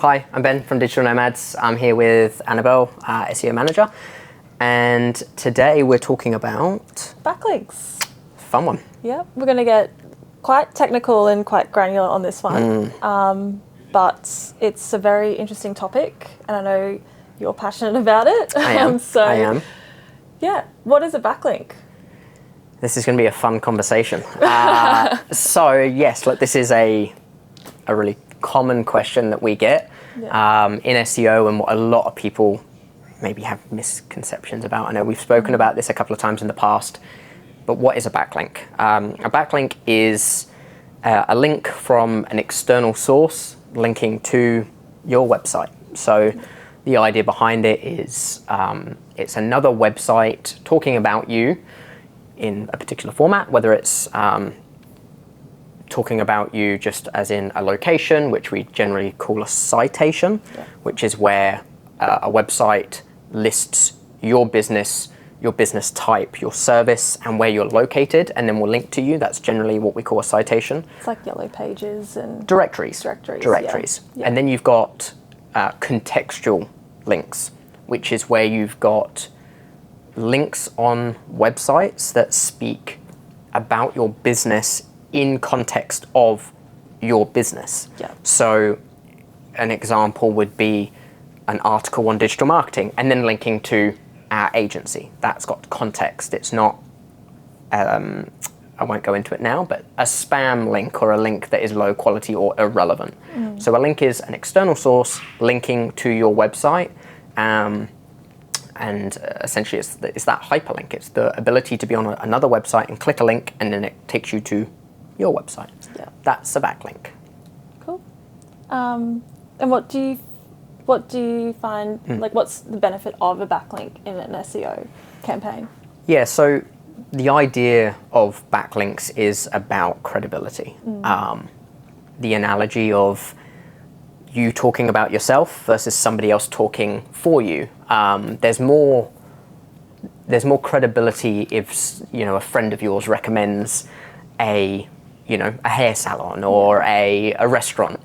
Hi, I'm Ben from Digital Nomads. I'm here with Annabelle, SEO Manager, and today we're talking about... Backlinks. Fun one. Yeah, we're going to get quite technical and quite granular on this one, but it's a very interesting topic, and I know you're passionate about it. I am. Yeah, what is a backlink? This is going to be a fun conversation. So yes, look, this is a really common question that we get in SEO, and what a lot of people maybe have misconceptions about. I know we've spoken about this a couple of times in the past, but what is a backlink? A backlink is a link from an external source linking to your website. So the idea behind it is it's another website talking about you in a particular format, whether it's talking about you just as in a location, which we generally call a citation, which is where a website lists your business type, your service, and where you're located, and then we'll link to you. That's generally what we call a citation. It's like yellow pages and... Directories. Yeah. And then you've got contextual links, which is where you've got links on websites that speak about your business in context of your business. Yeah. So an example would be an article on digital marketing and then linking to our agency. That's got context. It's not, I won't go into it now, but a spam link or a link that is low quality or irrelevant. So a link is an external source linking to your website, and essentially it's that hyperlink. It's the ability to be on another website and click a link, and then it takes you to your website. Yeah. That's a backlink. Cool. And what do you find, like what's the benefit of a backlink in an SEO campaign? Yeah, so the idea of backlinks is about credibility. The analogy of you talking about yourself versus somebody else talking for you. There's more credibility if a friend of yours recommends a hair salon or a restaurant.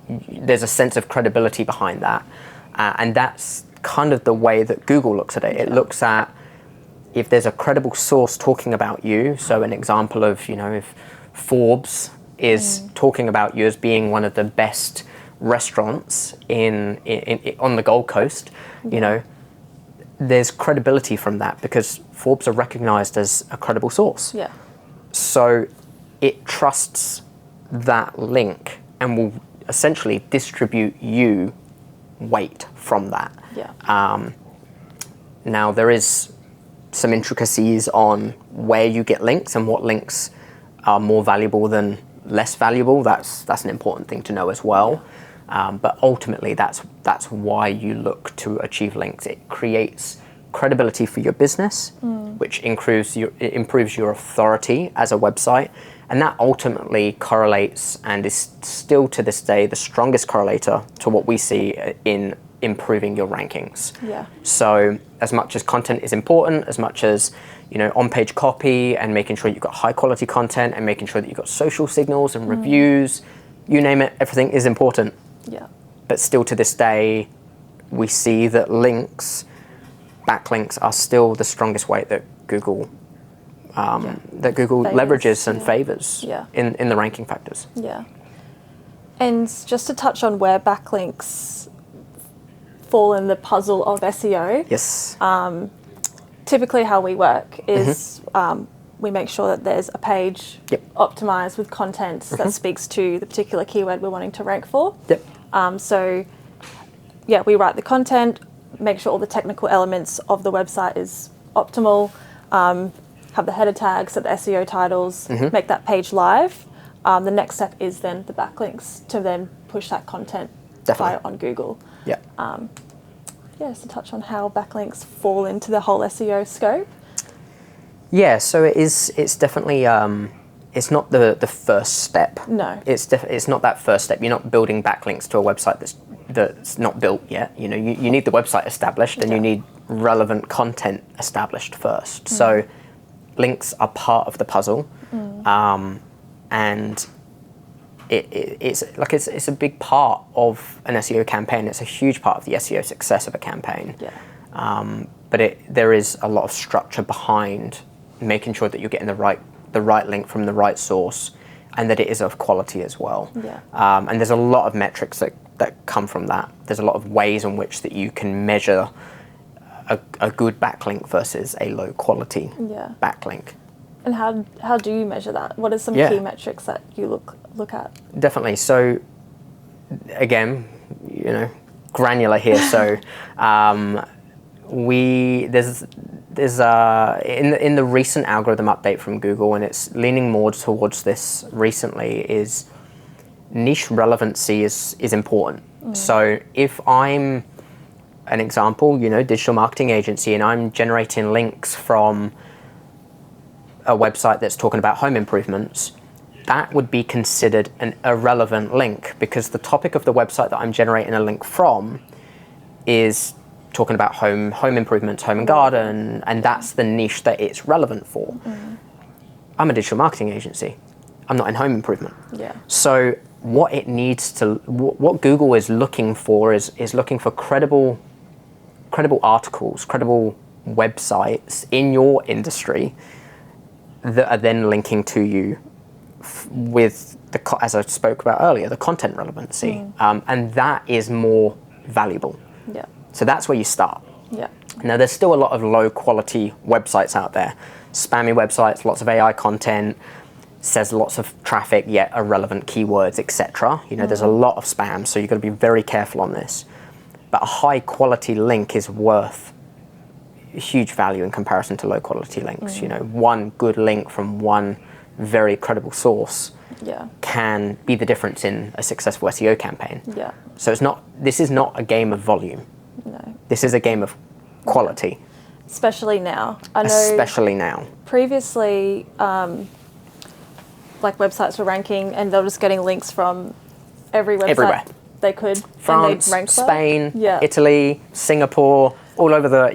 There's a sense of credibility behind that. And that's kind of the way that Google looks at it. It looks at if there's a credible source talking about you. So an example of, if Forbes is talking about you as being one of the best restaurants on the Gold Coast, there's credibility from that because Forbes are recognized as a credible source. Yeah. So it trusts that link and will essentially distribute you weight from that. Yeah. Now there is some intricacies on where you get links and what links are more valuable than less valuable. That's an important thing to know as well. But ultimately that's why you look to achieve links. It creates credibility for your business, which improves your authority as a website. And that ultimately correlates and is still to this day the strongest correlator to what we see in improving your rankings. Yeah. So as much as content is important, as much as on-page copy and making sure you've got high quality content and making sure that you've got social signals and reviews, you name it, everything is important. Yeah. But still to this day, we see that backlinks are still the strongest way that Google leverages and favors in the ranking factors. Yeah. And just to touch on where backlinks fall in the puzzle of SEO. Yes. Typically how we work is we make sure that there's a page optimized with content that speaks to the particular keyword we're wanting to rank for. We write the content, make sure all the technical elements of the website is optimal, have the header tags, set the SEO titles, make that page live. The next step is then the backlinks to then push that content on Google. Yeah. Just to touch on how backlinks fall into the whole SEO scope. Yeah, so it's definitely it's not the first step. No. It's not that first step. You're not building backlinks to a website that's not built yet. You need the website established and you need relevant content established first. So links are part of the puzzle, and it's a big part of an SEO campaign. It's a huge part of the SEO success of a campaign. Yeah. But there is a lot of structure behind making sure that you're getting the right link from the right source, and that it is of quality as well. Yeah. And there's a lot of metrics that come from that. There's a lot of ways in which that you can measure a good backlink versus a low quality backlink. And how do you measure that? What are some key metrics that you look at? Definitely. So again, granular here. So there's in the recent algorithm update from Google, and it's leaning more towards this recently, is niche relevancy is important. So if I'm an example, digital marketing agency, and I'm generating links from a website that's talking about home improvements, that would be considered an irrelevant link, because the topic of the website that I'm generating a link from is talking about home improvements, home and garden, and that's the niche that it's relevant for. I'm a digital marketing agency. I'm not in home improvement. Yeah. So what Google is looking for is looking for credible articles, credible websites in your industry that are then linking to you with as I spoke about earlier, the content relevancy, and that is more valuable. Yeah. So that's where you start. Yeah. Now, there's still a lot of low quality websites out there, spammy websites, lots of AI content, says lots of traffic, yet irrelevant keywords, etc. There's a lot of spam, so you've got to be very careful on this. But a high quality link is worth huge value in comparison to low quality links. One good link from one very credible source can be the difference in a successful SEO campaign. Yeah. So this is not a game of volume. No. This is a game of quality. Especially now. I know especially now. Previously, websites were ranking and they were just getting links from every website everywhere they could. France, and they'd rank Spain, well. Italy, Singapore, all over the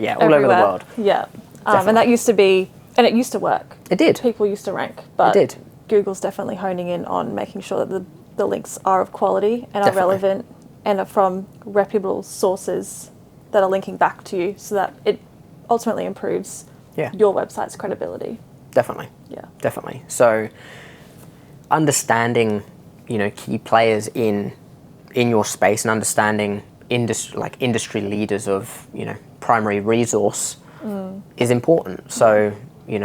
world. Yeah. And that used to be, and it used to work. It did. People used to rank. But it did. Google's definitely honing in on making sure that the links are of quality and are relevant and are from reputable sources that are linking back to you, so that it ultimately improves your website's credibility. Definitely. Yeah. Definitely. So understanding, key players in your space and understanding industry leaders of, primary resource is important. So,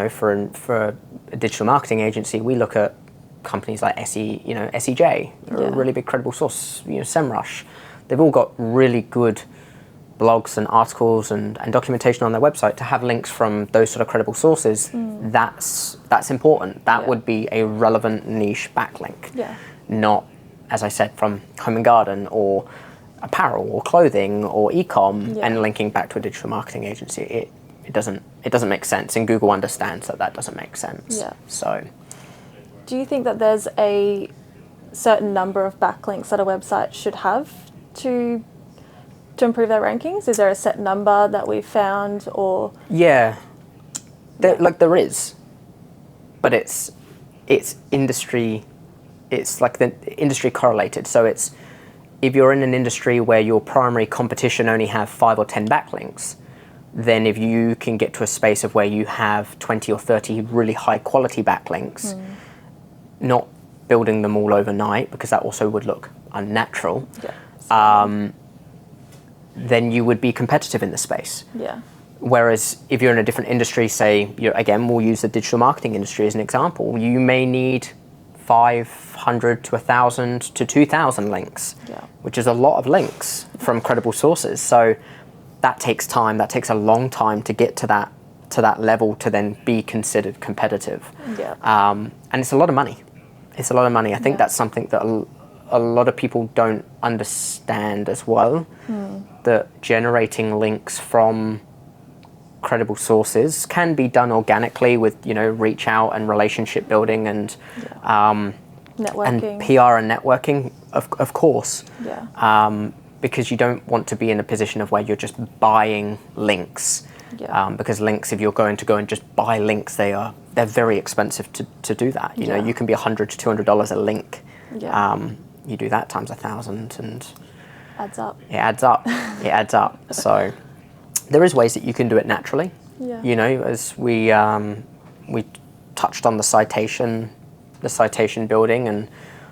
for a digital marketing agency, we look at companies like SEJ, they're a really big credible source, SEMrush. They've all got really good blogs and articles and documentation on their website. To have links from those sort of credible sources, that's important. That would be a relevant niche backlink. Yeah. Not, as I said, from home and garden or apparel or clothing or e-com and linking back to a digital marketing agency. It doesn't make sense, and Google understands that doesn't make sense. Yeah. So, do you think that there's a certain number of backlinks that a website should have to improve their rankings? Is there a set number that we've found, or? Yeah, there is, but it's industry. It's like the industry correlated. So it's, if you're in an industry where your primary competition only have 5 or 10 backlinks, then if you can get to a space of where you have 20 or 30 really high quality backlinks, not building them all overnight, because that also would look unnatural, then you would be competitive in the space. Yeah. Whereas if you're in a different industry, say, again, we'll use the digital marketing industry as an example, you may need 500 to 1,000 to 2,000 links, which is a lot of links from credible sources. So that takes time. That takes a long time to get to that level to then be considered competitive. Yeah. And it's a lot of money. It's a lot of money. I think that's something that a lot of people don't understand as well, that generating links from credible sources can be done organically with, reach out and relationship building and networking and PR and networking, of course. Yeah. Because you don't want to be in a position of where you're just buying links. Yeah. Because links, if you're going to go and just buy links, they're very expensive to do that. You know, you can be $100 to $200 a link Yeah. You do that times 1,000 and Adds up. it adds up. It adds up. So there is ways that you can do it naturally. Yeah. You know, as we touched on the citation building and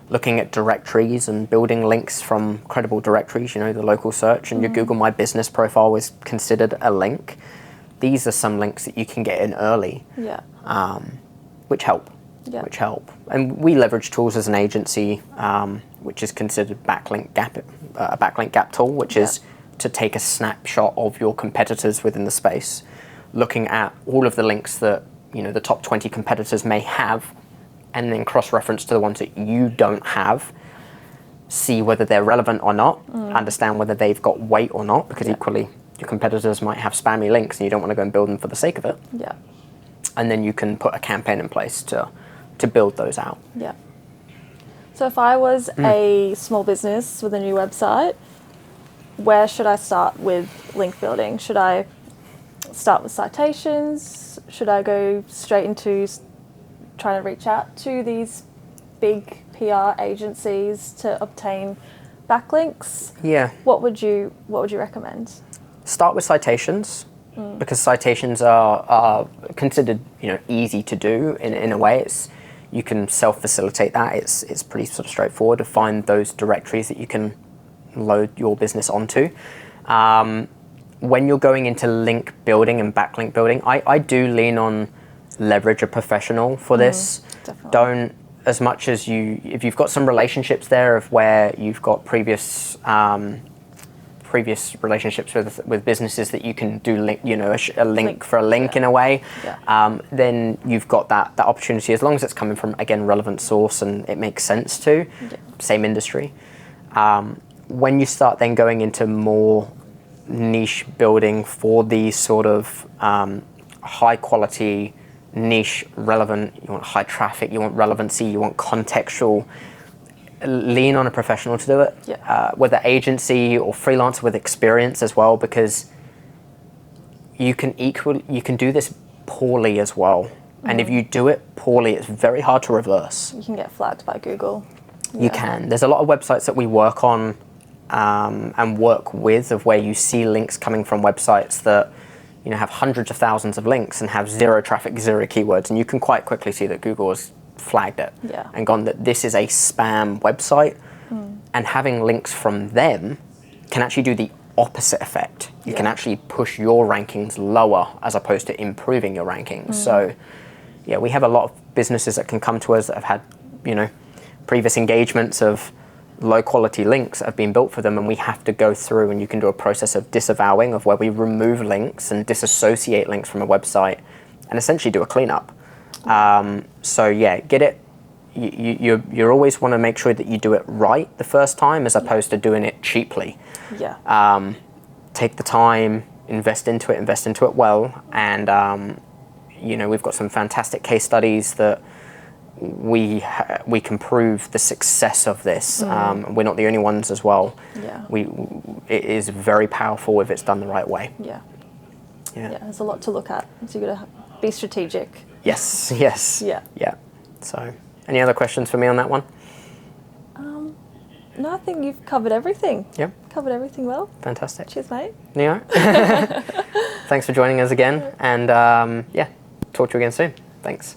looking at directories and building links from credible directories, you know, the local search and your Google My Business profile is considered a link. These are some links that you can get in early, Yeah. which help. Yeah. Which help. And we leverage tools as an agency, which is considered a backlink gap tool, which is to take a snapshot of your competitors within the space, looking at all of the links that, you know, the top 20 competitors may have, and then cross-reference to the ones that you don't have, see whether they're relevant or not, understand whether they've got weight or not, because equally your competitors might have spammy links and you don't want to go and build them for the sake of it. Yeah. And then you can put a campaign in place to build those out. Yeah. So if I was a small business with a new website, where should I start with link building? Should I start with citations? Should I go straight into trying to reach out to these big PR agencies to obtain backlinks? Yeah. What would you recommend? Start with citations, because citations are considered, you know, easy to do in a way. You can self-facilitate that. It's pretty sort of straightforward to find those directories that you can load your business onto. When you're going into link building and backlink building, I do lean on leverage a professional for this. Definitely. Don't, as much as if you've got some relationships there of where you've got previous relationships with businesses that you can do link, you know, a link for a link in a way, then you've got that opportunity, as long as it's coming from, again, relevant source and it makes sense to same industry. When you start then going into more niche building for these sort of high quality, niche, relevant, you want high traffic, you want relevancy, you want contextual, lean on a professional to do it, whether agency or freelancer with experience as well, because you can do this poorly as well. And if you do it poorly, it's very hard to reverse. You can get flagged by Google. You can. There's a lot of websites that we work on and work with, of where you see links coming from websites that, you know, have hundreds of thousands of links and have zero traffic, zero keywords, and you can quite quickly see that Google has flagged it and gone that this is a spam website. And having links from them can actually do the opposite effect. You can actually push your rankings lower as opposed to improving your rankings. So yeah, we have a lot of businesses that can come to us that have had, you know, previous engagements of low quality links that have been built for them, and we have to go through, and you can do a process of disavowing, of where we remove links and disassociate links from a website and essentially do a cleanup. So yeah, get it. You always want to make sure that you do it right the first time, as opposed to doing it cheaply. Take the time, invest into it well, and you know, we've got some fantastic case studies that we can prove the success of this. We're not the only ones as well. It is very powerful if it's done the right way. Yeah, there's a lot to look at, so you got to be strategic. Yes. Yeah. So, any other questions for me on that one? No, I think you've covered everything. Yep. Covered everything well. Fantastic. Cheers, mate. Neo. Thanks for joining us again, and talk to you again soon. Thanks.